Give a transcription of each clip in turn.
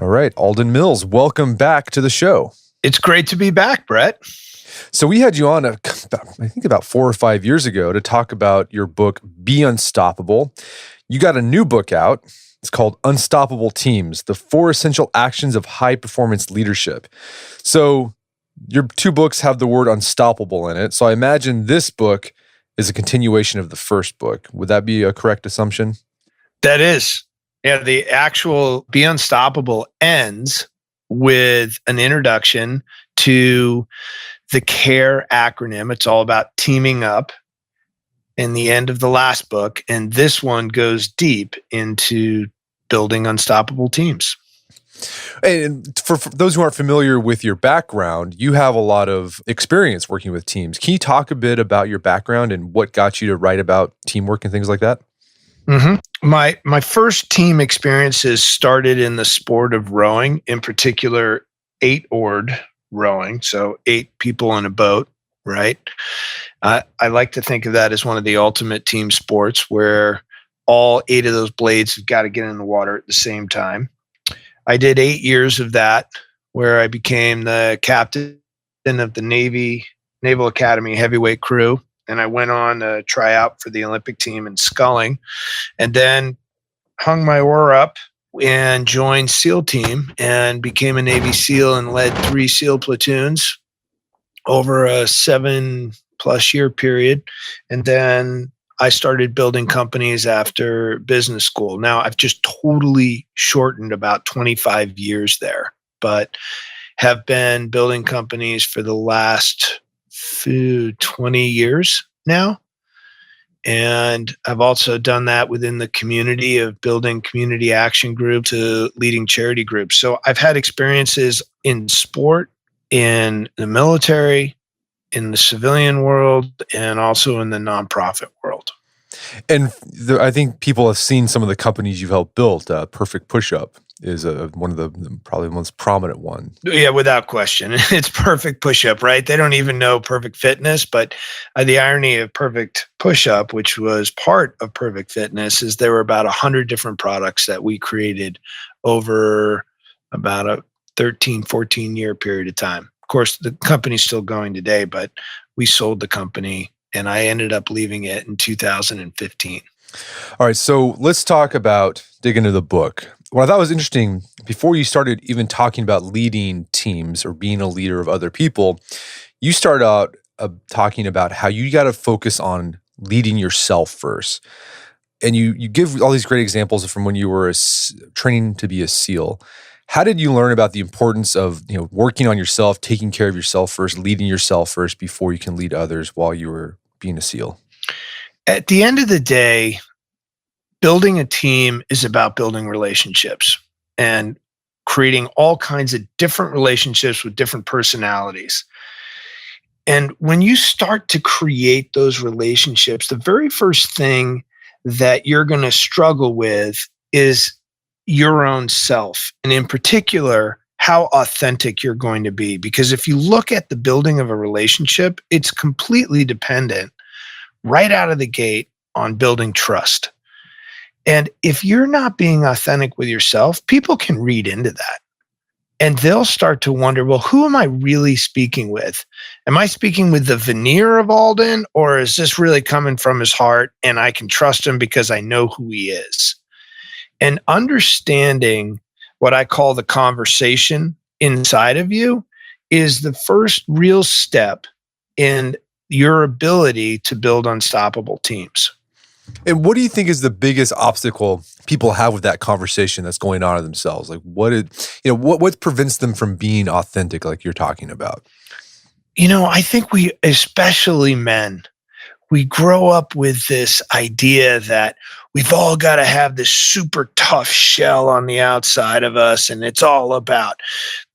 All right, Alden Mills, welcome back to the show. It's great to be back, Brett. So we had you on, I think about 4 or 5 years ago to talk about your book, Be Unstoppable. You got a new book out. It's called Unstoppable Teams, the 4 Essential Actions of High Performance Leadership. So your 2 books have the word unstoppable in it. So I imagine this book is a continuation of the first book. Would that be a correct assumption? That is. Yeah, the actual Be Unstoppable ends with an introduction to the CARE acronym. It's all about teaming up in the end of the last book. And this one goes deep into building unstoppable teams. And for those who aren't familiar with your background, you have a lot of experience working with teams. Can you talk a bit about your background and what got you to write about teamwork and things like that? Mm-hmm. My first team experiences started in the sport of rowing, in particular 8-oared rowing, so 8 people in a boat, right? I like to think of that as one of the ultimate team sports where all 8 of those blades have got to get in the water at the same time. I did 8 years of that, where I became the captain of the Naval Academy heavyweight crew. And I went on to try out for the Olympic team in sculling, and then hung my oar up and joined SEAL team and became a Navy SEAL and led 3 SEAL platoons over a 7+ year period. And then I started building companies after business school. Now I've just totally shortened about 25 years there, but have been building companies for the last 20 years now. And I've also done that within the community of building community action groups to leading charity groups. So I've had experiences in sport, in the military, in the civilian world, and also in the nonprofit world. And I think people have seen some of the companies you've helped build. Perfect Push-Up is one of the probably the most prominent one. Yeah, without question. It's Perfect Push-Up, right? They don't even know Perfect Fitness, but the irony of Perfect Push-Up, which was part of Perfect Fitness, is there were about 100 different products that we created over about a 13, 14-year period of time. Of course, the company's still going today, but we sold the company and I ended up leaving it in 2015. All right, so let's talk about dig into the book. What I thought was interesting, before you started even talking about leading teams or being a leader of other people, you start out talking about how you got to focus on leading yourself first. And you give all these great examples from when you were training to be a SEAL. How did you learn about the importance of working on yourself, taking care of yourself first, leading yourself first before you can lead others while you were being a SEAL? At the end of the day, building a team is about building relationships and creating all kinds of different relationships with different personalities. And when you start to create those relationships, the very first thing that you're going to struggle with is your own self. And in particular, how authentic you're going to be. Because if you look at the building of a relationship, it's completely dependent right out of the gate on building trust. And if you're not being authentic with yourself, people can read into that. And they'll start to wonder, well, who am I really speaking with? Am I speaking with the veneer of Alden, or is this really coming from his heart and I can trust him because I know who he is? And understanding what I call the conversation inside of you is the first real step in your ability to build unstoppable teams. And what do you think is the biggest obstacle people have with that conversation that's going on in themselves? Like what prevents them from being authentic like you're talking about? I think we, especially men, we grow up with this idea that we've all got to have this super tough shell on the outside of us, and it's all about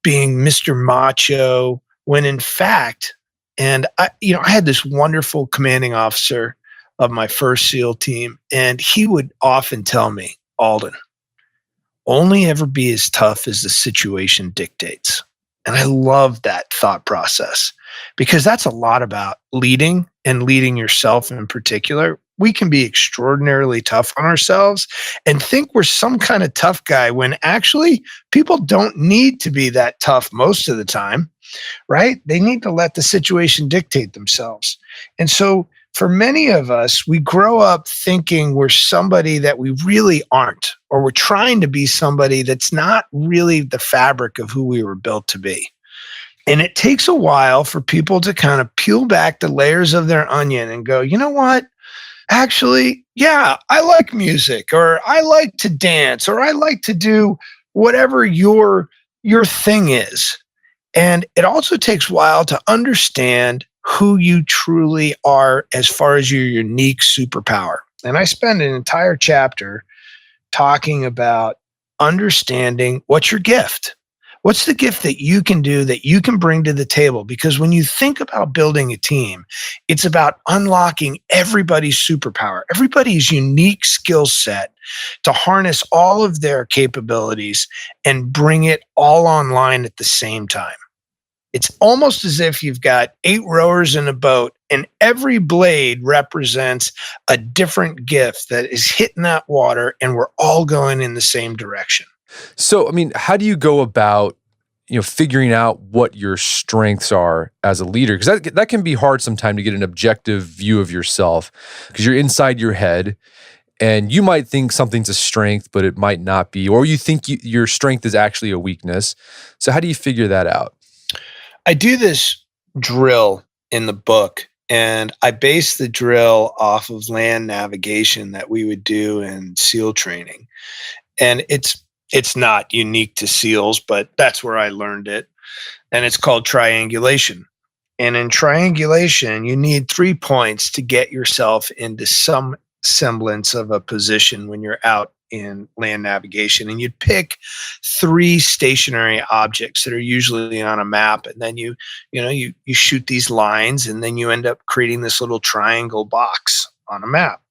being Mr. Macho, when in fact, and I had this wonderful commanding officer of my first SEAL team, and he would often tell me, Alden, only ever be as tough as the situation dictates. And I love that thought process because that's a lot about leading and leading yourself in particular. we can be extraordinarily tough on ourselves and think we're some kind of tough guy when actually people don't need to be that tough most of the time, right? They need to let the situation dictate themselves. And so for many of us, we grow up thinking we're somebody that we really aren't, or we're trying to be somebody that's not really the fabric of who we were built to be. And it takes a while for people to kind of peel back the layers of their onion and go, you know what? Actually, yeah, I like music, or I like to dance, or I like to do whatever your thing is. And it also takes a while to understand who you truly are as far as your unique superpower. And I spend an entire chapter talking about understanding what's your gift. What's the gift that you can do that you can bring to the table? Because when you think about building a team, it's about unlocking everybody's superpower, everybody's unique skill set to harness all of their capabilities and bring it all online at the same time. It's almost as if you've got 8 rowers in a boat and every blade represents a different gift that is hitting that water and we're all going in the same direction. So, I mean, how do you go about, figuring out what your strengths are as a leader? Because that can be hard sometimes to get an objective view of yourself because you're inside your head and you might think something's a strength, but it might not be, or you think your strength is actually a weakness. So how do you figure that out? I do this drill in the book, and I base the drill off of land navigation that we would do in SEAL training. And it's not unique to SEALs, but that's where I learned it. And it's called triangulation. And in triangulation, you need 3 points to get yourself into some semblance of a position when you're out in land navigation. And you'd pick 3 stationary objects that are usually on a map. And then you shoot these lines, and then you end up creating this little triangle box on a map.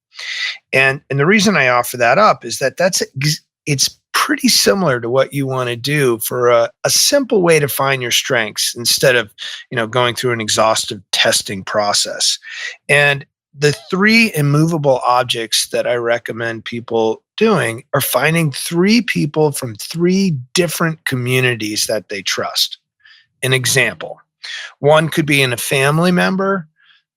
And the reason I offer that up is that it's pretty similar to what you want to do for a simple way to find your strengths instead of going through an exhaustive testing process. And the 3 immovable objects that I recommend people doing are finding 3 people from 3 different communities that they trust. An example, one could be in a family member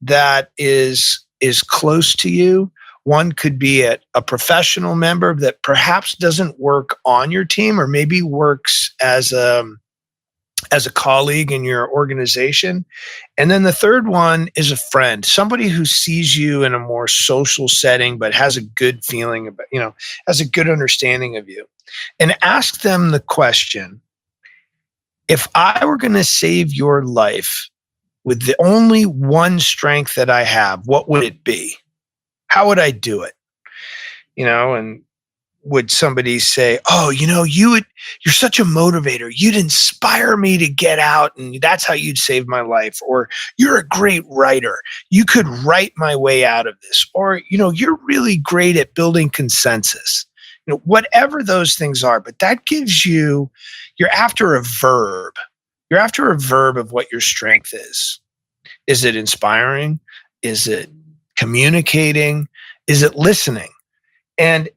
that is close to you. One could be a professional member that perhaps doesn't work on your team or maybe works as a colleague in your organization. And then the third one is a friend, somebody who sees you in a more social setting, but has a good feeling about, has a good understanding of you. And ask them the question, if I were going to save your life with the only one strength that I have, what would it be? How would I do it? And would somebody say, oh, you're such a motivator. You'd inspire me to get out, and that's how you'd save my life. Or you're a great writer. You could write my way out of this. Or, you're really great at building consensus. Whatever those things are, but that gives you're after a verb. You're after a verb of what your strength is. Is it inspiring? Is it communicating? Is it listening? And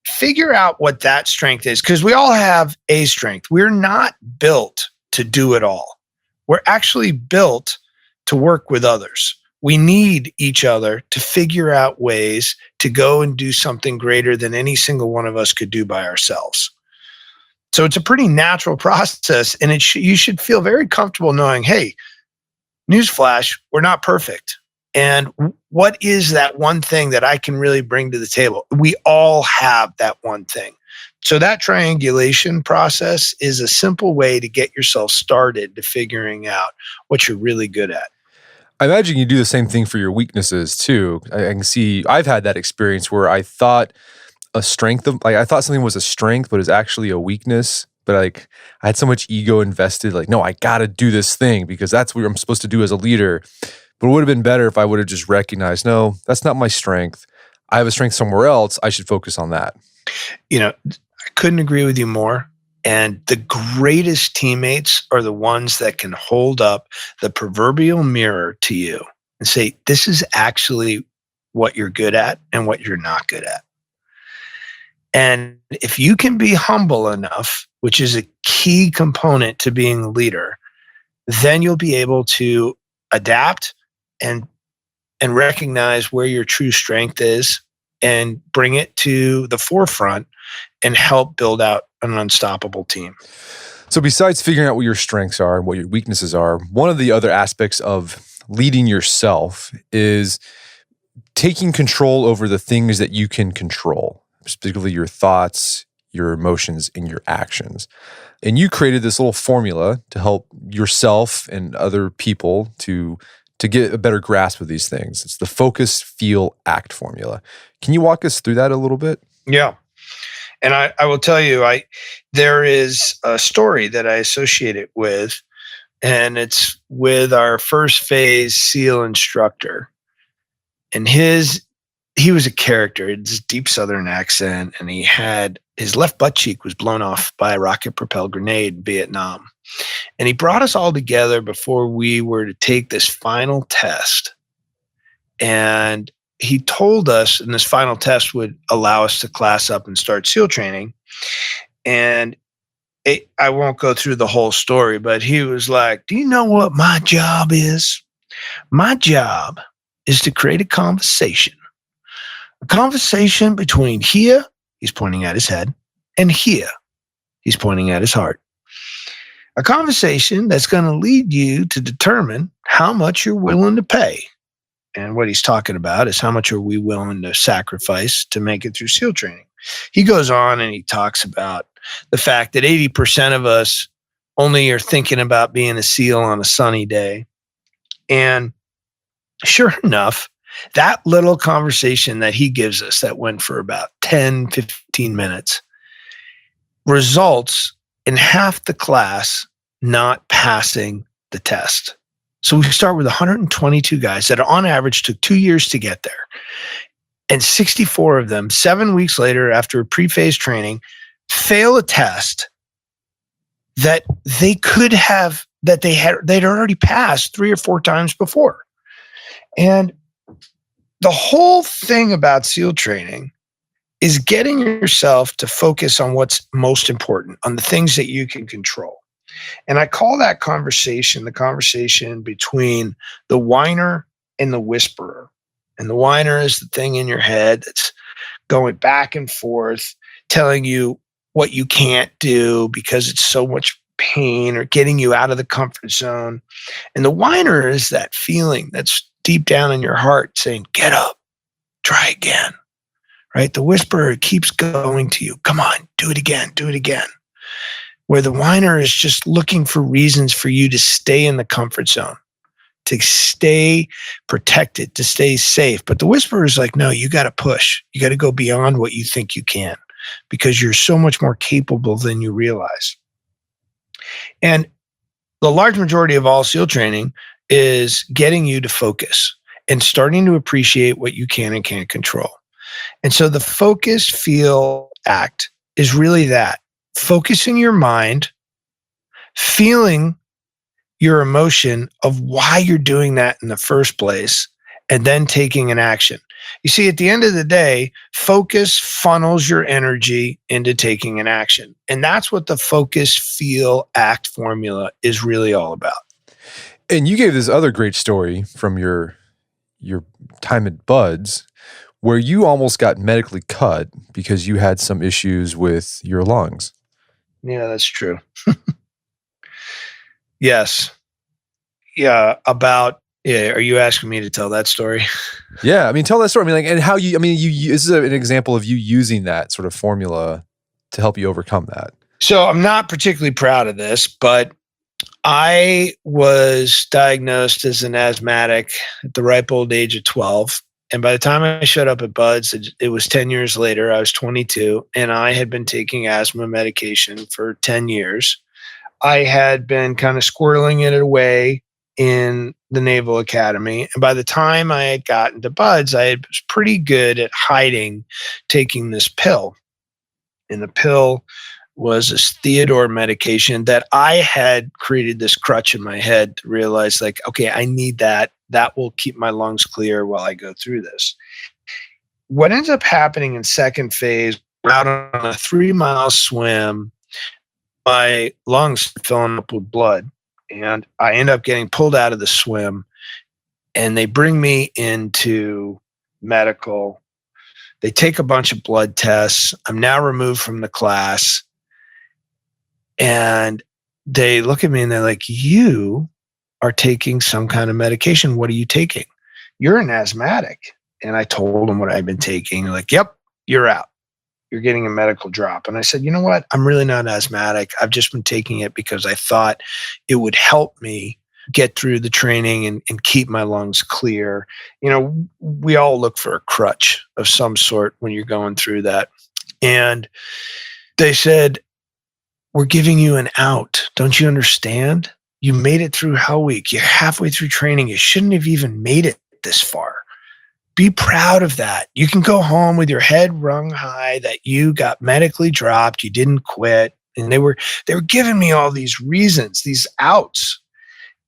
figure out what that strength is, because we all have a strength. We're not built to do it all. We're actually built to work with others. We need each other to figure out ways to go and do something greater than any single one of us could do by ourselves. So it's a pretty natural process, and you should feel very comfortable knowing, hey, newsflash, we're not perfect. And what is that one thing that I can really bring to the table? We all have that one thing. So that triangulation process is a simple way to get yourself started to figuring out what you're really good at. I imagine you do the same thing for your weaknesses too. I can see I've had that experience where I thought I thought something was a strength, but it's actually a weakness. But I had so much ego invested, no, I got to do this thing because that's what I'm supposed to do as a leader. But it would have been better if I would have just recognized, no, that's not my strength. I have a strength somewhere else. I should focus on that. I couldn't agree with you more. And the greatest teammates are the ones that can hold up the proverbial mirror to you and say, this is actually what you're good at and what you're not good at. And if you can be humble enough, which is a key component to being a leader, then you'll be able to adapt and recognize where your true strength is and bring it to the forefront and help build out an unstoppable team. So besides figuring out what your strengths are and what your weaknesses are, one of the other aspects of leading yourself is taking control over the things that you can control, particularly your thoughts, your emotions, and your actions. And you created this little formula to help yourself and other people to get a better grasp of these things. It's the focus, feel, act formula. Can you walk us through that a little bit? Yeah. And I will tell you, there is a story that I associate it with, and it's with our first phase SEAL instructor. And he was a character. He had this deep Southern accent, and he had his left butt cheek was blown off by a rocket-propelled grenade in Vietnam. And he brought us all together before we were to take this final test. And he told us, and this final test would allow us to class up and start SEAL training. And I won't go through the whole story, but he was like, do you know what my job is? My job is to create a conversation between here, he's pointing at his head, and here, he's pointing at his heart. A conversation that's going to lead you to determine how much you're willing to pay. And what he's talking about is how much are we willing to sacrifice to make it through SEAL training. He goes on and he talks about the fact that 80% of us only are thinking about being a SEAL on a sunny day. And sure enough, that little conversation that he gives us that went for about 10, 15 minutes results in half the class not passing the test. So we start with 122 guys that on average took 2 years to get there. And 64 of them, 7 weeks later after pre-phase training, fail a test that they'd already passed 3 or 4 times before. And the whole thing about SEAL training is getting yourself to focus on what's most important, on the things that you can control. And I call that conversation the conversation between the whiner and the whisperer. And the whiner is the thing in your head that's going back and forth, telling you what you can't do because it's so much pain, or getting you out of the comfort zone. And the whiner is that feeling that's deep down in your heart saying, get up, try again, right? The whisperer keeps going to you. Come on, do it again, do it again. Where the whiner is just looking for reasons for you to stay in the comfort zone, to stay protected, to stay safe. But the whisperer is like, no, you got to push. You got to go beyond what you think you can, because you're so much more capable than you realize. And the large majority of all SEAL training is getting you to focus and starting to appreciate what you can and can't control. And so the focus, feel, act is really that. Focusing your mind, feeling your emotion of why you're doing that in the first place, and then taking an action. You see, at the end of the day, focus funnels your energy into taking an action. And that's what the focus, feel, act formula is really all about. And you gave this other great story from your time at Buds, where you almost got medically cut because you had some issues with your lungs. Yeah, that's true. Yes. Yeah, are you asking me to tell that story? Yeah, I mean, tell that story. I mean, and how you this is an example of you using that sort of formula to help you overcome that. So I'm not particularly proud of this, but I was diagnosed as an asthmatic at the ripe old age of 12. And by the time I showed up at Buds, it was 10 years later. I was 22, and I had been taking asthma medication for 10 years. I had been kind of squirreling it away in the Naval Academy. And by the time I had gotten to Buds, I was pretty good at hiding taking this pill. And the pill was this Theodore medication that I had created this crutch in my head to realize, like, okay, I need that. That will keep my lungs clear while I go through this. What ends up happening in second phase, we're out on a 3-mile swim, my lungs filling up with blood, and I end up getting pulled out of the swim, and they bring me into medical. They take a bunch of blood tests. I'm now removed from the class. And they look at me and they're like, you are taking some kind of medication. What are you taking? You're an asthmatic. And I told them what I'd been taking. They're like, yep, you're out. You're getting a medical drop. And I said, you know what? I'm really not asthmatic. I've just been taking it because I thought it would help me get through the training and keep my lungs clear. We all look for a crutch of some sort when you're going through that. And they said, we're giving you an out. Don't you understand? You made it through Hell Week. You're halfway through training. You shouldn't have even made it this far. Be proud of that. You can go home with your head wrung high that you got medically dropped. You didn't quit. And they were giving me all these reasons, these outs.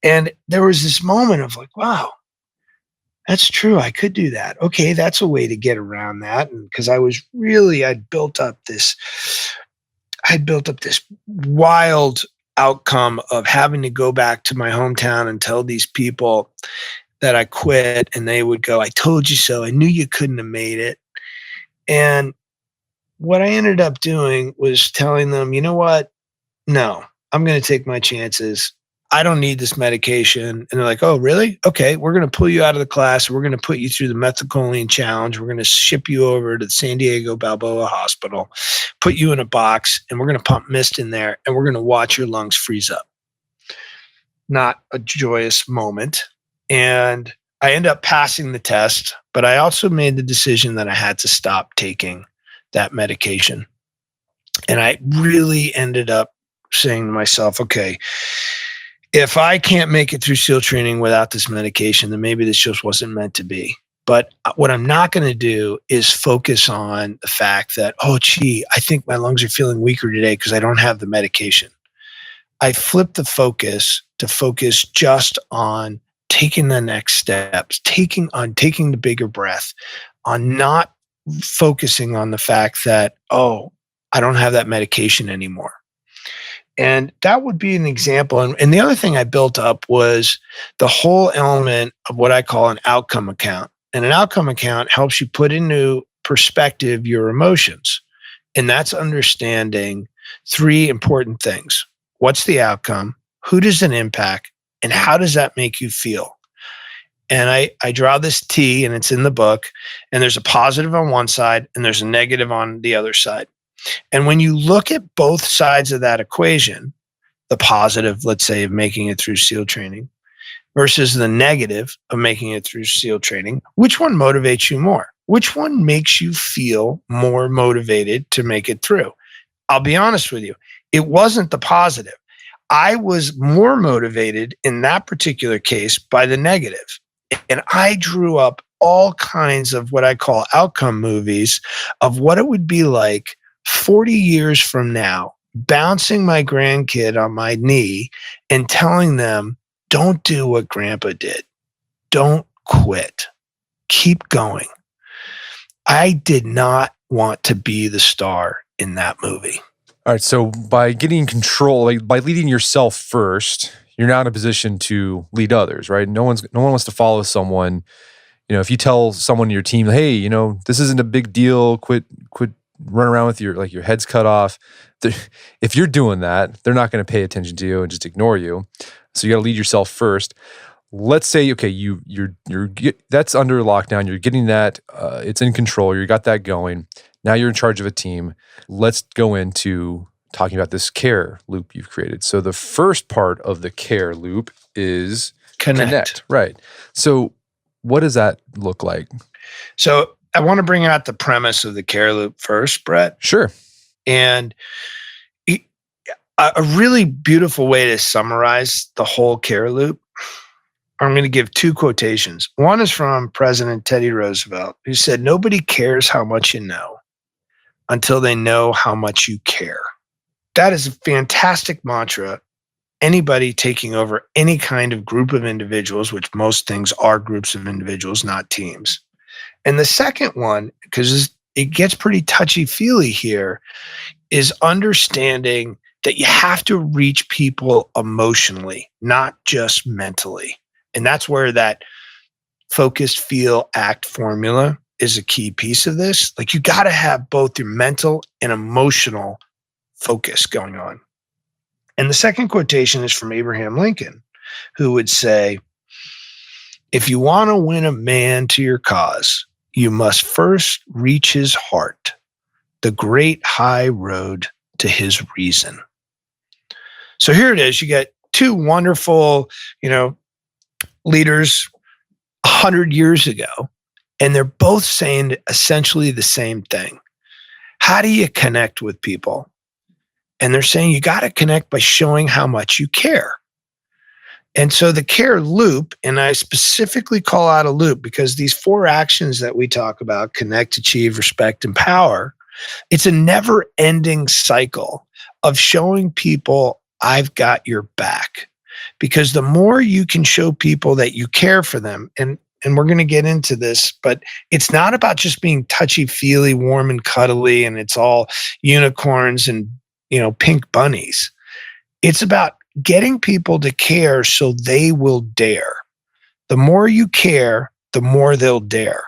And there was this moment of like, wow, that's true. I could do that. Okay, that's a way to get around that. And because I'd built up this wild outcome of having to go back to my hometown and tell these people that I quit, and they would go, I told you so. I knew you couldn't have made it. And what I ended up doing was telling them, you know what? No, I'm going to take my chances. I don't need this medication. And they're like, oh, really? Okay, we're going to pull you out of the class. We're going to put you through the methylcholine challenge. We're going to ship you over to the San Diego Balboa Hospital, put you in a box, and we're going to pump mist in there, and we're going to watch your lungs freeze up. Not a joyous moment. And I end up passing the test, but I also made the decision that I had to stop taking that medication. And I really ended up saying to myself, okay, if I can't make it through SEAL training without this medication, then maybe this just wasn't meant to be. But what I'm not going to do is focus on the fact that, oh, gee, I think my lungs are feeling weaker today because I don't have the medication. I flipped the focus to focus just on taking the next steps, taking the bigger breath, on not focusing on the fact that, oh, I don't have that medication anymore. And that would be an example. And the other thing I built up was the whole element of what I call an outcome account. And an outcome account helps you put into perspective your emotions. And that's understanding 3 important things. What's the outcome? Who does it impact? And how does that make you feel? And I draw this T, and it's in the book, and there's a positive on one side and there's a negative on the other side. And when you look at both sides of that equation, the positive, let's say, of making it through SEAL training versus the negative of making it through SEAL training, which one motivates you more? Which one makes you feel more motivated to make it through? I'll be honest with you. It wasn't the positive. I was more motivated in that particular case by the negative. And I drew up all kinds of what I call outcome movies of what it would be like 40 years from now, bouncing my grandkid on my knee and telling them, don't do what grandpa did. Don't quit. Keep going. I did not want to be the star in that movie. All right. So by getting control, like by leading yourself first, you're now in a position to lead others, right? No one wants to follow someone. If you tell someone in your team, hey, this isn't a big deal, quit run around with your head's cut off. If you're doing that, they're not going to pay attention to you and just ignore you. So you got to lead yourself first. Let's say, okay, you're that's under lockdown. You're getting that. It's in control. You got that going. Now you're in charge of a team. Let's go into talking about this care loop you've created. So the first part of the care loop is connect. Right. So what does that look like? So I want to bring out the premise of the care loop first, Brett. Sure. And a really beautiful way to summarize the whole care loop, I'm going to give 2 quotations. One is from President Teddy Roosevelt, who said, nobody cares how much you know until they know how much you care. That is a fantastic mantra. Anybody taking over any kind of group of individuals, which most things are groups of individuals, not teams. And the second one, because it gets pretty touchy-feely here, is understanding that you have to reach people emotionally, not just mentally. And that's where that focus, feel, act formula is a key piece of this. Like, you got to have both your mental and emotional focus going on. And the second quotation is from Abraham Lincoln, who would say, if you want to win a man to your cause, you must first reach his heart, the great high road to his reason. So here it is. You got two wonderful, leaders 100 years ago, and they're both saying essentially the same thing. How do you connect with people? And they're saying you got to connect by showing how much you care. And so the care loop, and I specifically call out a loop because these 4 actions that we talk about, connect, achieve, respect, empower, it's a never-ending cycle of showing people I've got your back. Because the more you can show people that you care for them, and we're going to get into this, but it's not about just being touchy-feely, warm and cuddly, and it's all unicorns and pink bunnies. It's about getting people to care so they will dare. The more you care, the more they'll dare.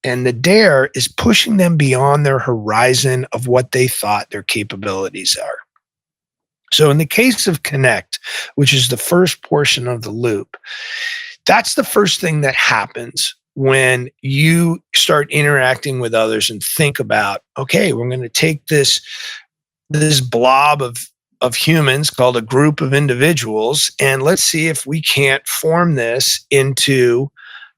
And the dare is pushing them beyond their horizon of what they thought their capabilities are. So in the case of connect, which is the first portion of the loop, that's the first thing that happens when you start interacting with others and think about, okay, we're going to take this blob of humans called a group of individuals, and let's see if we can't form this into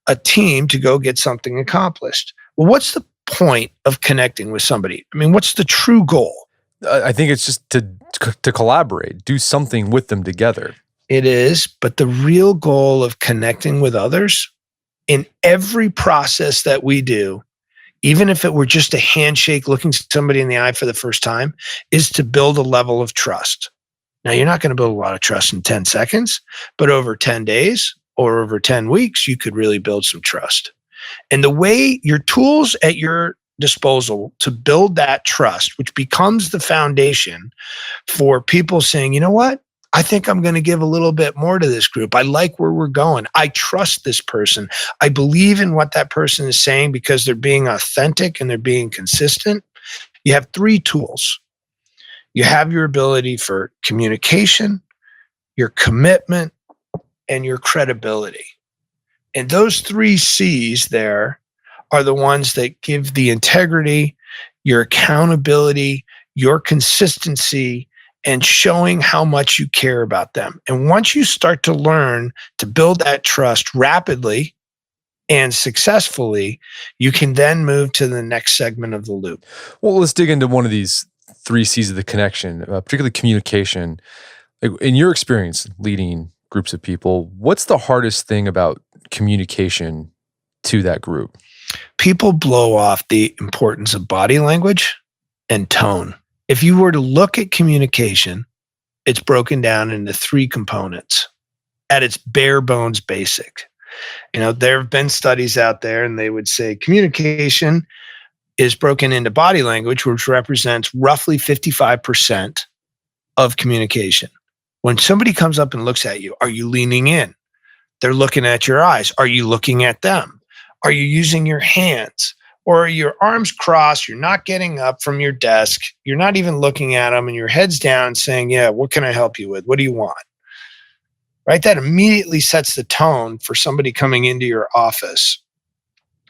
a team to go get something accomplished. Well, what's the point of connecting with somebody? I mean, what's the true goal? I think it's just to collaborate, do something with them together. It is, but the real goal of connecting with others in every process that we do, even if it were just a handshake, looking somebody in the eye for the first time, is to build a level of trust. Now, you're not going to build a lot of trust in 10 seconds, but over 10 days or over 10 weeks, you could really build some trust. And the way your tools at your disposal to build that trust, which becomes the foundation for people saying, you know what? I think I'm going to give a little bit more to this group. I like where we're going. I trust this person. I believe in what that person is saying because they're being authentic and they're being consistent. You have 3 tools. You have your ability for communication, your commitment, and your credibility. And those 3 C's there are the ones that give the integrity, your accountability, your consistency, and showing how much you care about them. And once you start to learn to build that trust rapidly and successfully, you can then move to the next segment of the loop. Well, let's dig into one of these 3 C's of the connection, particularly communication. Like, in your experience leading groups of people, what's the hardest thing about communication to that group? People blow off the importance of body language and tone. If you were to look at communication, it's broken down into 3 components at its bare bones basic. There have been studies out there and they would say communication is broken into body language, which represents roughly 55% of communication. When somebody comes up and looks at you, are you leaning in? They're looking at your eyes. Are you looking at them? Are you using your hands? Or are your arms crossed? You're not getting up from your desk. You're not even looking at them and your head's down saying, yeah, what can I help you with? What do you want? Right? That immediately sets the tone for somebody coming into your office.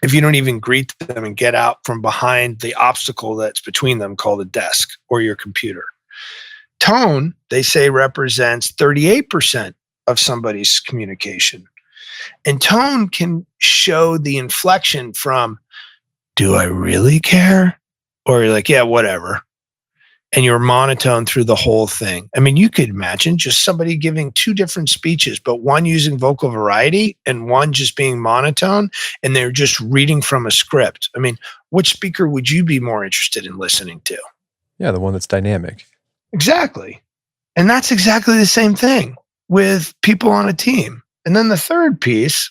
If you don't even greet them and get out from behind the obstacle that's between them called a desk or your computer. Tone, they say, represents 38% of somebody's communication. And tone can show the inflection from, do I really care? Or you're like, yeah, whatever. And you're monotone through the whole thing. I mean, you could imagine just somebody giving 2 different speeches, but one using vocal variety and one just being monotone, and they're just reading from a script. I mean, which speaker would you be more interested in listening to? Yeah, the one that's dynamic. Exactly. And that's exactly the same thing with people on a team. And then the third piece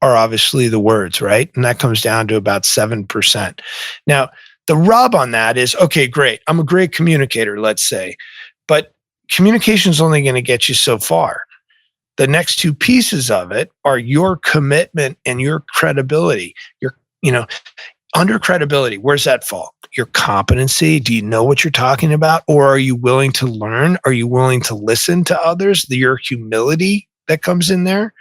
are obviously the words, right? And that comes down to about 7%. Now, the rub on that is, okay, great. I'm a great communicator, let's say, but communication is only going to get you so far. The next two pieces of it are your commitment and your credibility. You know, under credibility, where's that fall? Your competency. Do you know what you're talking about? Or are you willing to learn? Are you willing to listen to others? Your humility that comes in there,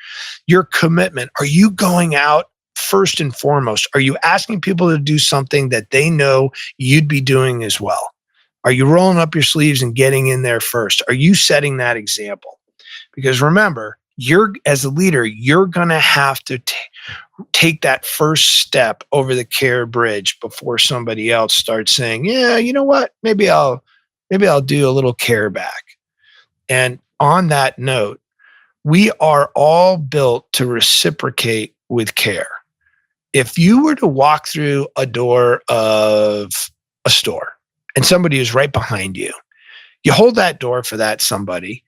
your commitment. Are you going out first and foremost? Are you asking people to do something that they know you'd be doing as well? Are you rolling up your sleeves and getting in there first? Are you setting that example? Because remember, as a leader, you're going to have to take that first step over the care bridge before somebody else starts saying, yeah, you know what? Maybe I'll do a little care back. And on that note, we are all built to reciprocate with care. If you were to walk through a door of a store and somebody is right behind you, you hold that door for that somebody.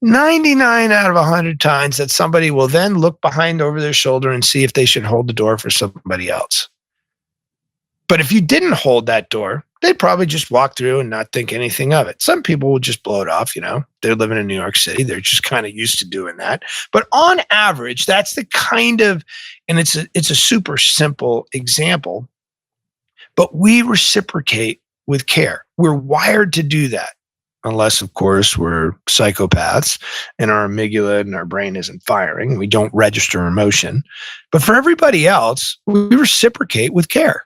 99 out of 100 times that somebody will then look behind over their shoulder and see if they should hold the door for somebody else. But if you didn't hold that door, they'd probably just walk through and not think anything of it. Some people will just blow it off, They're living in New York City. They're just kind of used to doing that. But on average, that's the kind of, and it's a super simple example, but we reciprocate with care. We're wired to do that. Unless, of course, we're psychopaths and our amygdala and our brain isn't firing. We don't register emotion. But for everybody else, we reciprocate with care.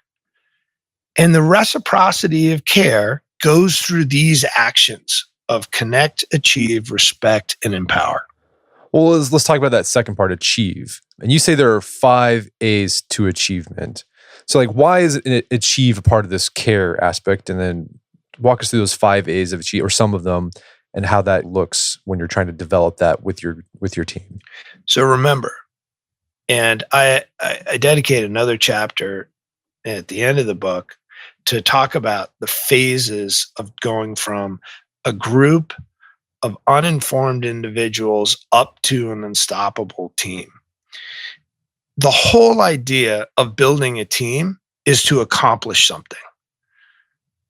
And the reciprocity of care goes through these actions of connect, achieve, respect, and empower. Well, let's talk about that second part, achieve. And you say there are 5 A's to achievement. So why is achieve a part of this care aspect? And then walk us through those 5 A's of achieve, or some of them, and how that looks when you're trying to develop that with your team. So remember, and I dedicate another chapter at the end of the book to talk about the phases of going from a group of uninformed individuals up to an unstoppable team. The whole idea of building a team is to accomplish something.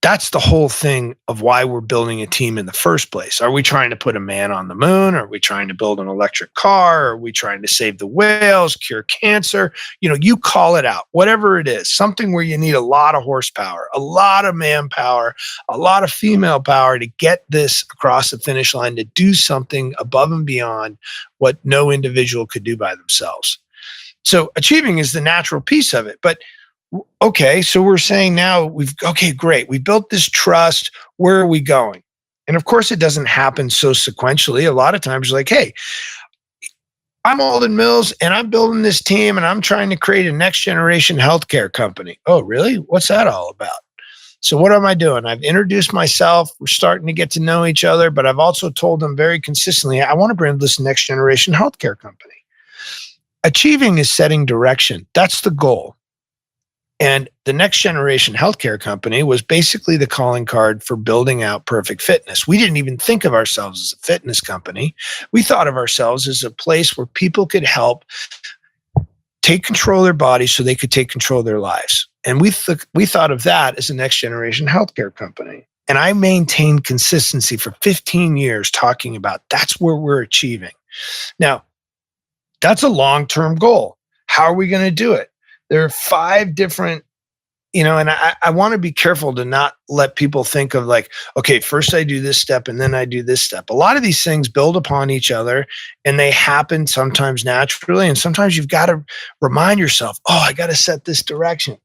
That's the whole thing of why we're building a team in the first place. Are we trying to put a man on the moon? Are we trying to build an electric car? Are we trying to save the whales, cure cancer? You call it out, whatever it is, something where you need a lot of horsepower, a lot of manpower, a lot of female power to get this across the finish line, to do something above and beyond what no individual could do by themselves. So achieving is the natural piece of it. But okay, so we're saying now okay, great. We built this trust. Where are we going? And of course, it doesn't happen so sequentially. A lot of times you're like, hey, I'm Alden Mills and I'm building this team and I'm trying to create a next generation healthcare company. Oh, really? What's that all about? So what am I doing? I've introduced myself. We're starting to get to know each other, but I've also told them very consistently, I want to build this next generation healthcare company. Achieving is setting direction. That's the goal. And the next generation healthcare company was basically the calling card for building out perfect fitness. We didn't even think of ourselves as a fitness company. We thought of ourselves as a place where people could help take control of their bodies so they could take control of their lives. And we thought of that as a next generation healthcare company. And I maintained consistency for 15 years talking about that's where we're achieving. Now, that's a long-term goal. How are we going to do it? There are 5 different, and I want to be careful to not let people think of okay, first I do this step and then I do this step. A lot of these things build upon each other and they happen sometimes naturally. And sometimes you've got to remind yourself, I got to set this direction.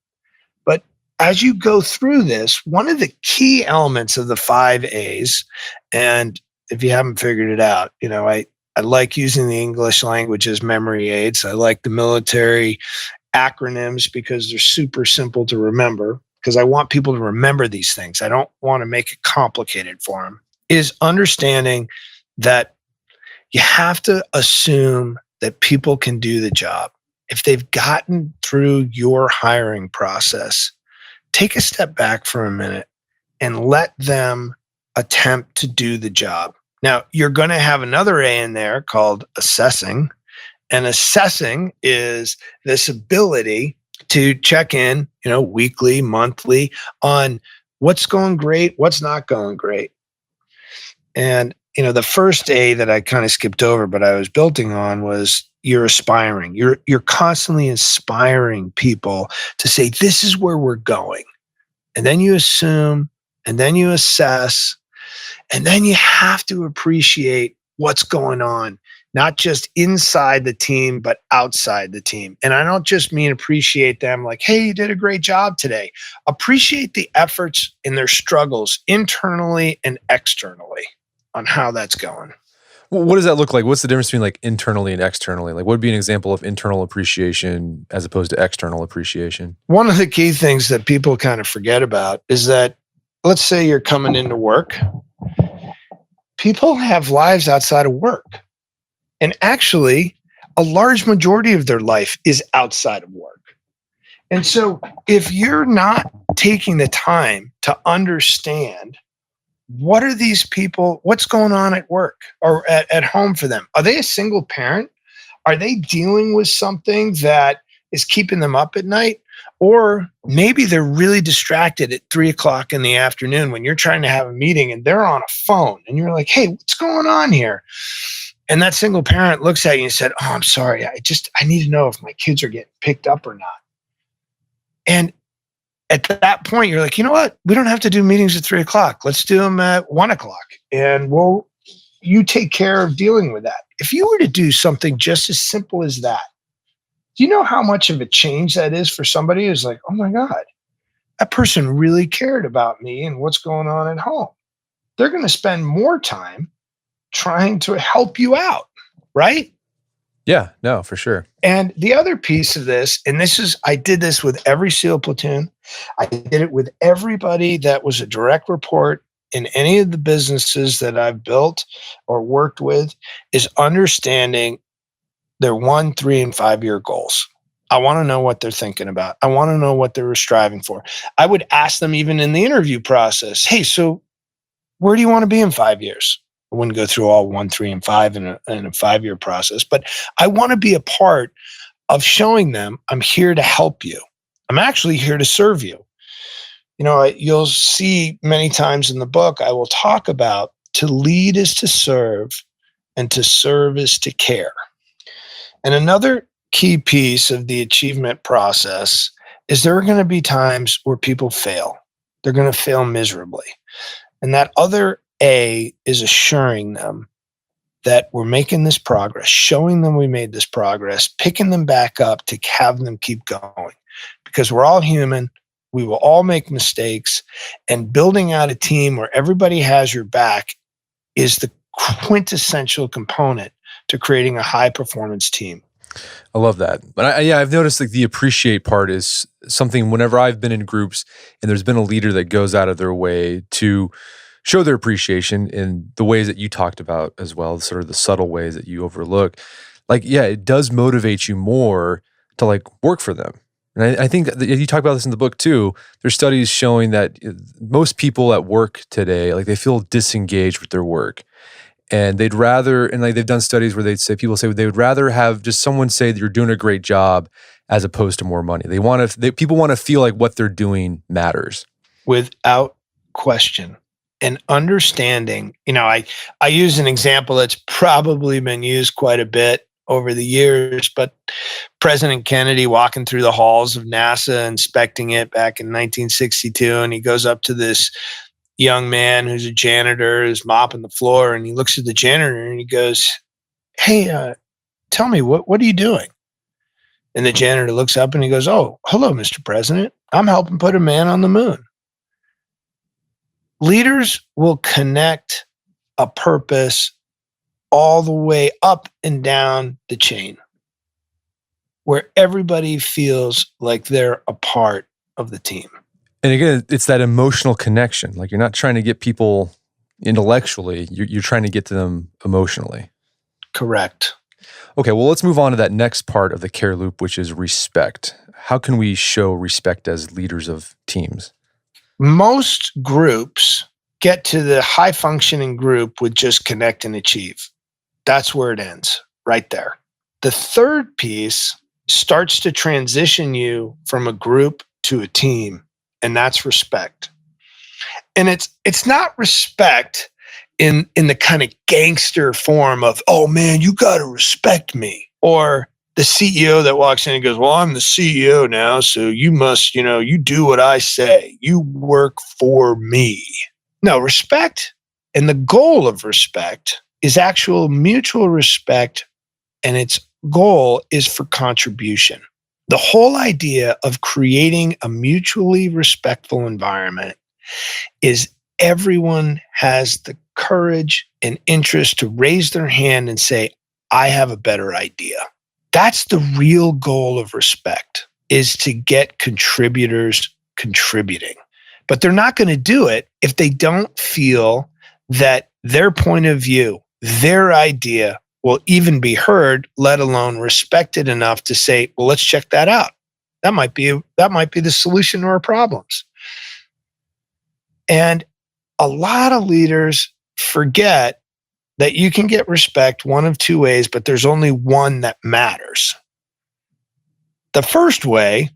But as you go through this, one of the key elements of the 5 A's, and if you haven't figured it out, I like using the English language as memory aids. I like the military acronyms because they're super simple to remember, because I want people to remember these things. I don't want to make it complicated for them, is understanding that you have to assume that people can do the job. If they've gotten through your hiring process, take a step back for a minute and let them attempt to do the job. Now, you're going to have another A in there called assessing. And assessing is this ability to check in, weekly, monthly on what's going great, what's not going great. And, the first A that I kind of skipped over, but I was building on was you're aspiring. You're constantly inspiring people to say, this is where we're going. And then you assume, and then you assess, and then you have to appreciate what's going on, not just inside the team, but outside the team. And I don't just mean appreciate them like, hey, you did a great job today. Appreciate the efforts and their struggles internally and externally on how that's going. Well, what does that look like? What's the difference between like internally and externally? Like what would be an example of internal appreciation as opposed to external appreciation? One of the key things that people kind of forget about is that, let's say you're coming into work. People have lives outside of work. And actually, a large majority of their life is outside of work. And so if you're not taking the time to understand what are these people, what's going on at work or at home for them? Are they a single parent? Are they dealing with something that is keeping them up at night? Or maybe they're really distracted at 3:00 in the afternoon when you're trying to have a meeting and they're on a phone and you're like, hey, what's going on here? And that single parent looks at you and said, oh, I'm sorry. I need to know if my kids are getting picked up or not. And at that point, you're like, you know what? We don't have to do meetings at 3:00. Let's do them at 1:00. And you take care of dealing with that. If you were to do something just as simple as that, do you know how much of a change that is for somebody who's like, oh my God, that person really cared about me and what's going on at home? They're going to spend more time trying to help you out, right? Yeah, no, for sure. And the other piece of this, and I did this with every SEAL platoon. I did it with everybody that was a direct report in any of the businesses that I've built or worked with, is understanding their 1, 3, and 5-year goals. I want to know what they're thinking about. I want to know what they were striving for. I would ask them even in the interview process, hey, so where do you want to be in 5 years? I wouldn't go through all 1, 3, and 5 in a 5-year process, but I want to be a part of showing them I'm here to help you. I'm actually here to serve you. You'll see many times in the book, I will talk about to lead is to serve and to serve is to care. And another key piece of the achievement process is there are going to be times where people fail. They're going to fail miserably. And that other A is assuring them that we're making this progress, showing them we made this progress, picking them back up to have them keep going. Because we're all human, we will all make mistakes, and building out a team where everybody has your back is the quintessential component to creating a high performance team. I love that. But I've noticed like the appreciate part is something whenever I've been in groups and there's been a leader that goes out of their way to show their appreciation in the ways that you talked about as well, sort of the subtle ways that you overlook. Like, yeah, it does motivate you more to like work for them. And I think that you talk about this in the book too. There's studies showing that most people at work today, like they feel disengaged with their work. And they'd rather, and like they've done studies where people say they would rather have just someone say that you're doing a great job as opposed to more money. People want to feel like what they're doing matters. Without question. And understanding, I use an example that's probably been used quite a bit over the years, but President Kennedy walking through the halls of NASA, inspecting it back in 1962, and he goes up to this young man who's a janitor, who's mopping the floor, and he looks at the janitor and he goes, hey, tell me, what are you doing? And the janitor looks up and he goes, oh, hello, Mr. President. I'm helping put a man on the moon. Leaders will connect a purpose all the way up and down the chain where everybody feels like they're a part of the team. And again, it's that emotional connection. Like you're not trying to get people intellectually, you're trying to get to them emotionally. Correct. Okay, well, let's move on to that next part of the care loop, which is respect. How can we show respect as leaders of teams? Most groups get to the high functioning group with just connect and achieve. That's where it ends, right there. The third piece starts to transition you from a group to a team, and that's respect. And it's not respect in the kind of gangster form of, oh man, you got to respect me. Or the CEO that walks in and goes, well, I'm the CEO now, so you must, you do what I say. You work for me. No, respect, and the goal of respect is actual mutual respect, and its goal is for contribution. The whole idea of creating a mutually respectful environment is everyone has the courage and interest to raise their hand and say, I have a better idea. That's the real goal of respect, is to get contributors contributing. But they're not going to do it if they don't feel that their point of view, their idea will even be heard, let alone respected enough to say, well, let's check that out. That might be the solution to our problems. And a lot of leaders forget that you can get respect one of two ways, but there's only one that matters. The first way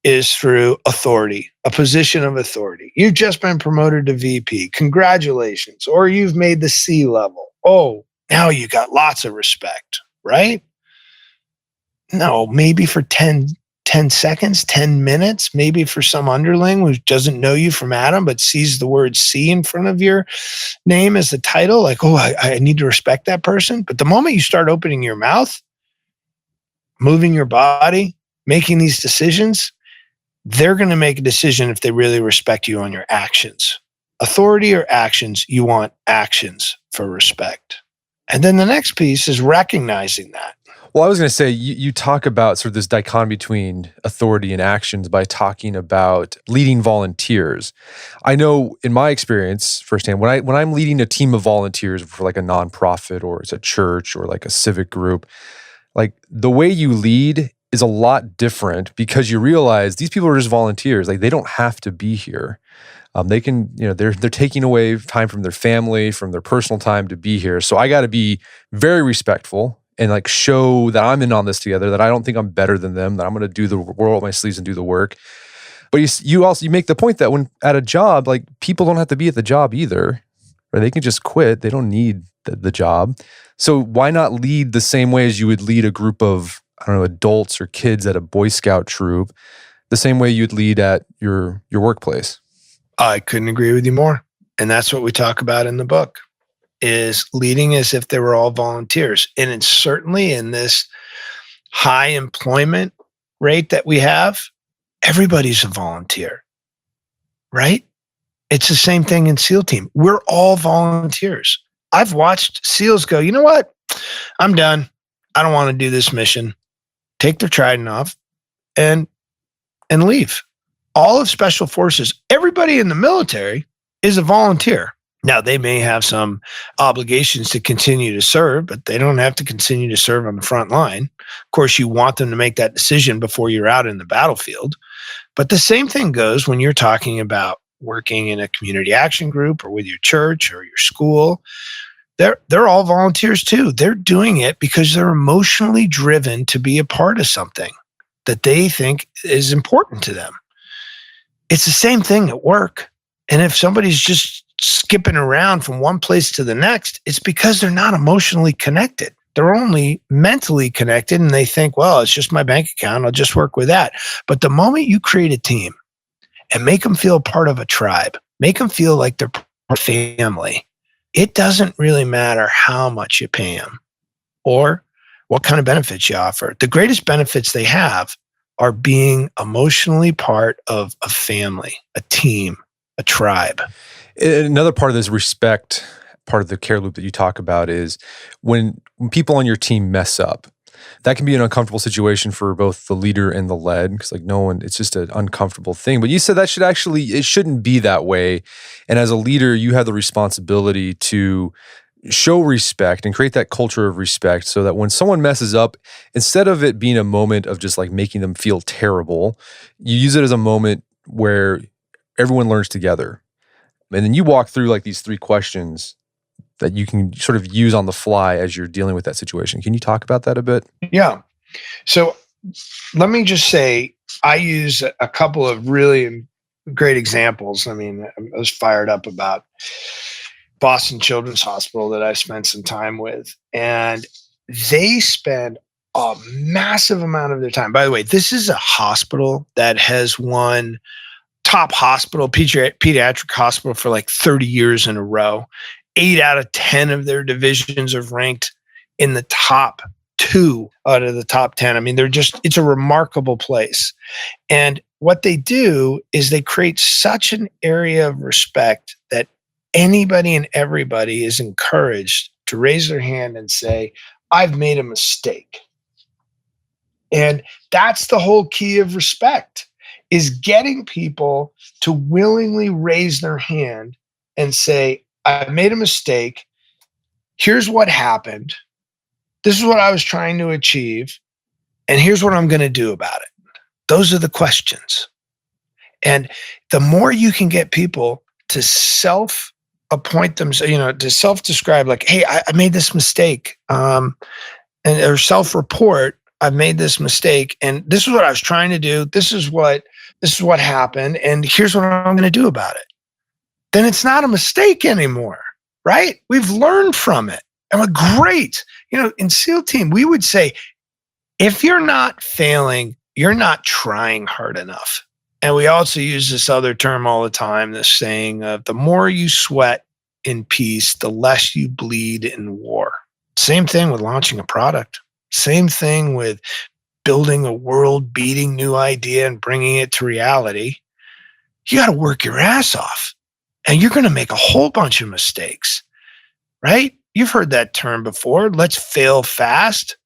is through authority, a position of authority. You've just been promoted to VP. Congratulations. Or you've made the C level. Oh, now you got lots of respect, right? No, maybe for 10 seconds, 10 minutes, maybe for some underling who doesn't know you from Adam, but sees the word C in front of your name as the title, like, oh, I need to respect that person. But the moment you start opening your mouth, moving your body, making these decisions, they're going to make a decision if they really respect you on your actions. Authority or actions, you want actions for respect. And then the next piece is recognizing that. Well, I was going to say, you talk about sort of this dichotomy between authority and actions by talking about leading volunteers. I know in my experience firsthand, when I'm leading a team of volunteers for like a nonprofit or it's a church or like a civic group, like the way you lead is a lot different because you realize these people are just volunteers. Like they don't have to be here. They can, they're taking away time from their family, from their personal time to be here. So I got to be very respectful and like show that I'm in on this together, that I don't think I'm better than them, that I'm going to do the roll up my sleeves and do the work. But you also make the point that when at a job, like people don't have to be at the job either, or they can just quit. They don't need the job. So why not lead the same way as you would lead a group of, I don't know, adults or kids at a Boy Scout troop, the same way you'd lead at your workplace? I couldn't agree with you more. And that's what we talk about in the book, is leading as if they were all volunteers. And it's certainly in this high employment rate that we have, everybody's a volunteer, right? It's the same thing in SEAL team. We're all volunteers. I've watched SEALs go, you know what? I'm done. I don't want to do this mission. Take their trident off and leave. All of special forces, everybody in the military is a volunteer. Now, they may have some obligations to continue to serve, but they don't have to continue to serve on the front line. Of course, you want them to make that decision before you're out in the battlefield. But the same thing goes when you're talking about working in a community action group or with your church or your school. They're all volunteers too. They're doing it because they're emotionally driven to be a part of something that they think is important to them. It's the same thing at work. And if somebody's just skipping around from one place to the next, it's because they're not emotionally connected. They're only mentally connected and they think, well, it's just my bank account. I'll just work with that. But the moment you create a team and make them feel part of a tribe, make them feel like they're part of a family, it doesn't really matter how much you pay them or what kind of benefits you offer. The greatest benefits they have are being emotionally part of a family, a team, a tribe. Another part of this respect, part of the care loop that you talk about is when people on your team mess up, that can be an uncomfortable situation for both the leader and the led, because like no one, it's just an uncomfortable thing. But you said that it shouldn't be that way. And as a leader, you have the responsibility to show respect and create that culture of respect so that when someone messes up, instead of it being a moment of just like making them feel terrible, you use it as a moment where everyone learns together. And then you walk through like these 3 questions that you can sort of use on the fly as you're dealing with that situation. Can you talk about that a bit? Yeah. So let me just say, I use a couple of really great examples. I mean, I was fired up about Boston Children's Hospital that I spent some time with, and they spend a massive amount of their time. By the way, this is a hospital that has won top hospital, pediatric hospital for like 30 years in a row. 8 out of 10 of their divisions have ranked in the top 2 out of the top 10. I mean, it's a remarkable place. And what they do is they create such an area of respect that anybody and everybody is encouraged to raise their hand and say, I've made a mistake. And that's the whole key of respect, is getting people to willingly raise their hand and say, I made a mistake. Here's what happened. This is what I was trying to achieve. And here's what I'm going to do about it. Those are the questions. And the more you can get people to self-appoint themselves, to self-describe, like, hey, I made this mistake, or self-report, I've made this mistake, and this is what I was trying to do. This is what happened, and here's what I'm going to do about it. Then it's not a mistake anymore, right? We've learned from it. And we're great. In SEAL team, we would say, if you're not failing, you're not trying hard enough. And we also use this other term all the time, this saying of the more you sweat in peace, the less you bleed in war. Same thing with launching a product. Same thing with building a world-beating new idea and bringing it to reality. You got to work your ass off. And you're going to make a whole bunch of mistakes, right? You've heard that term before. Let's fail fast.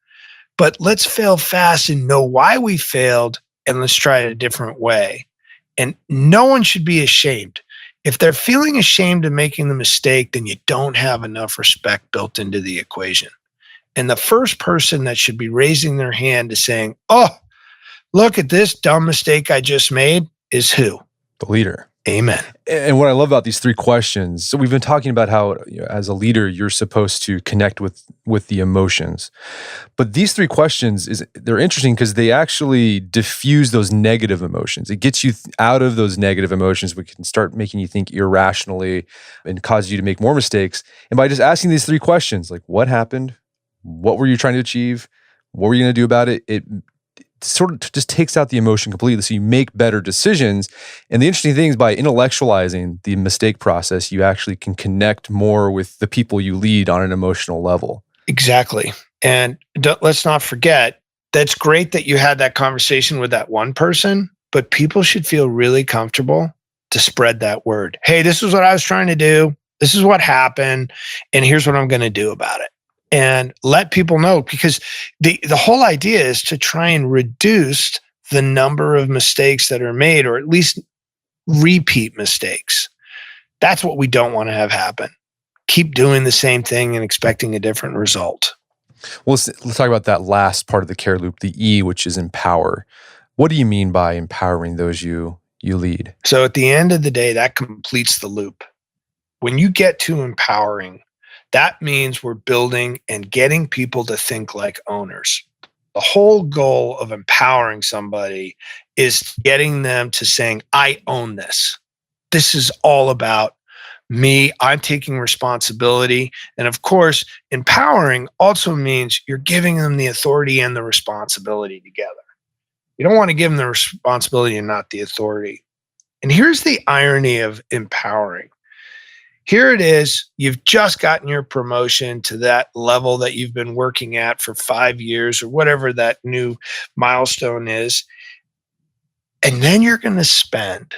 But let's fail fast and know why we failed, and let's try it a different way. And no one should be ashamed. If they're feeling ashamed of making the mistake, then you don't have enough respect built into the equation. And the first person that should be raising their hand to saying, oh, look at this dumb mistake I just made, is who? The leader. Amen. And what I love about these 3 questions, so we've been talking about how as a leader, you're supposed to connect with the emotions. But these 3 questions, they're interesting because they actually diffuse those negative emotions. It gets you out of those negative emotions, which can start making you think irrationally and cause you to make more mistakes. And by just asking these 3 questions, like what happened? What were you trying to achieve? What were you going to do about it? It sort of just takes out the emotion completely, so you make better decisions. And the interesting thing is, by intellectualizing the mistake process, you actually can connect more with the people you lead on an emotional level. Exactly. And let's not forget, that's great that you had that conversation with that one person, but people should feel really comfortable to spread that word. Hey, this is what I was trying to do. This is what happened. And here's what I'm going to do about it. And let people know, because the whole idea is to try and reduce the number of mistakes that are made, or at least repeat mistakes. That's what we don't want to have happen. Keep doing the same thing and expecting a different result. Well, let's talk about that last part of the care loop, the E, which is empower. What do you mean by empowering those you lead? So at the end of the day, that completes the loop. When you get to empowering, that means we're building and getting people to think like owners. The whole goal of empowering somebody is getting them to saying, I own this. This is all about me. I'm taking responsibility. And of course, empowering also means you're giving them the authority and the responsibility together. You don't want to give them the responsibility and not the authority. And here's the irony of empowering. Here it is, you've just gotten your promotion to that level that you've been working at for 5 years, or whatever that new milestone is. And then you're going to spend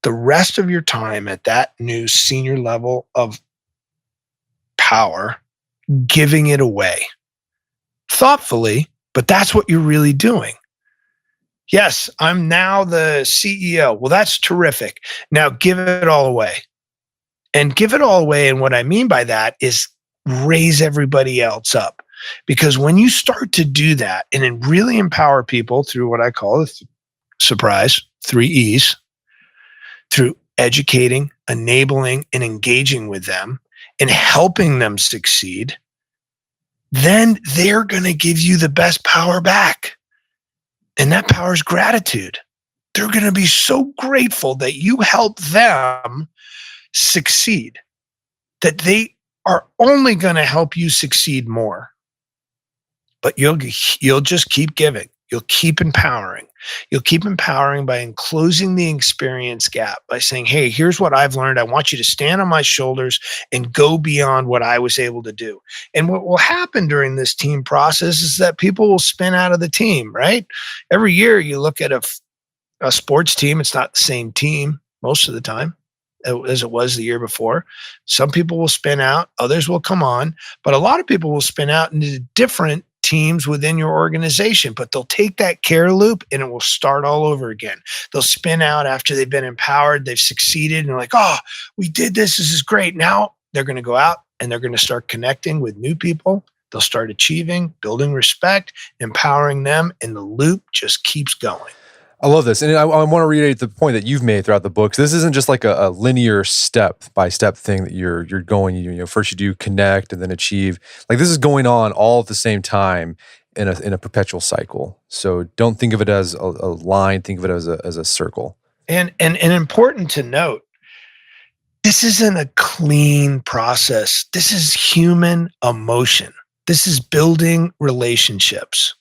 the rest of your time at that new senior level of power, giving it away. Thoughtfully, but that's what you're really doing. Yes, I'm now the CEO. Well, that's terrific. Now give it all away. And give it all away. And what I mean by that is raise everybody else up. Because when you start to do that and then really empower people through what I call the surprise, 3 E's, through educating, enabling, and engaging with them and helping them succeed, then they're going to give you the best power back. And that power is gratitude. They're going to be so grateful that you help them succeed, that they are only going to help you succeed more. But you'll just keep giving. You'll keep empowering. You'll keep empowering by enclosing the experience gap, by saying, hey, here's what I've learned. I want you to stand on my shoulders and go beyond what I was able to do. And what will happen during this team process is that people will spin out of the team, right? Every year you look at a sports team, it's not the same team most of the time as it was the year before. Some people will spin out, others will come on, but a lot of people will spin out into different teams within your organization, but they'll take that care loop and it will start all over again. They'll spin out after they've been empowered, they've succeeded, and they're like, oh, we did this is great. Now they're going to go out and they're going to start connecting with new people. They'll start achieving, building respect, empowering them, and the loop just keeps going. I love this. And I want to reiterate the point that you've made throughout the book. This isn't just like a linear step-by-step thing that you're going, first you do connect and then achieve. Like this is going on all at the same time in a perpetual cycle. So don't think of it as a line, think of it as a circle. And important to note, this isn't a clean process. This is human emotion. This is building relationships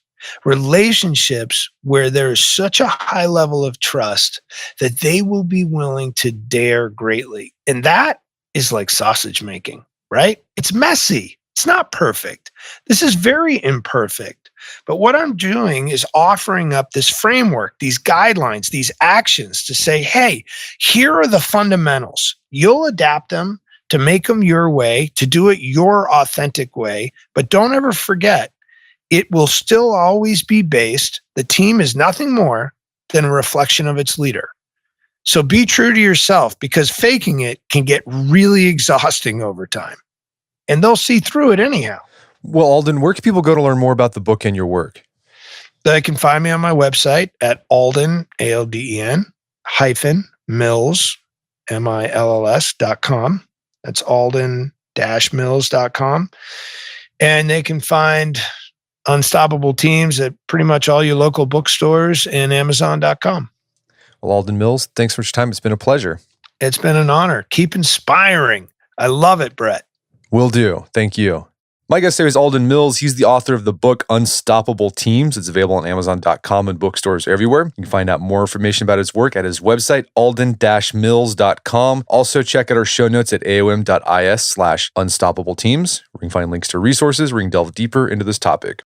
where there is such a high level of trust that they will be willing to dare greatly. And that is like sausage making, right? It's messy. It's not perfect. This is very imperfect. But what I'm doing is offering up this framework, these guidelines, these actions to say, hey, here are the fundamentals. You'll adapt them to make them your way, to do it your authentic way. But don't ever forget, it will still always be based. The team is nothing more than a reflection of its leader. So be true to yourself, because faking it can get really exhausting over time. And they'll see through it anyhow. Well, Alden, where can people go to learn more about the book and your work? They can find me on my website at Alden, ALDEN, -Mills, MILLS.com. That's Alden-Mills.com. And they can find Unstoppable Teams at pretty much all your local bookstores and Amazon.com. Well, Alden Mills, thanks for your time. It's been a pleasure. It's been an honor. Keep inspiring. I love it, Brett. Will do. Thank you. My guest today is Alden Mills. He's the author of the book Unstoppable Teams. It's available on Amazon.com and bookstores everywhere. You can find out more information about his work at his website, alden-mills.com. Also, check out our show notes at aom.is/unstoppableteams, where you can find links to resources where you can delve deeper into this topic.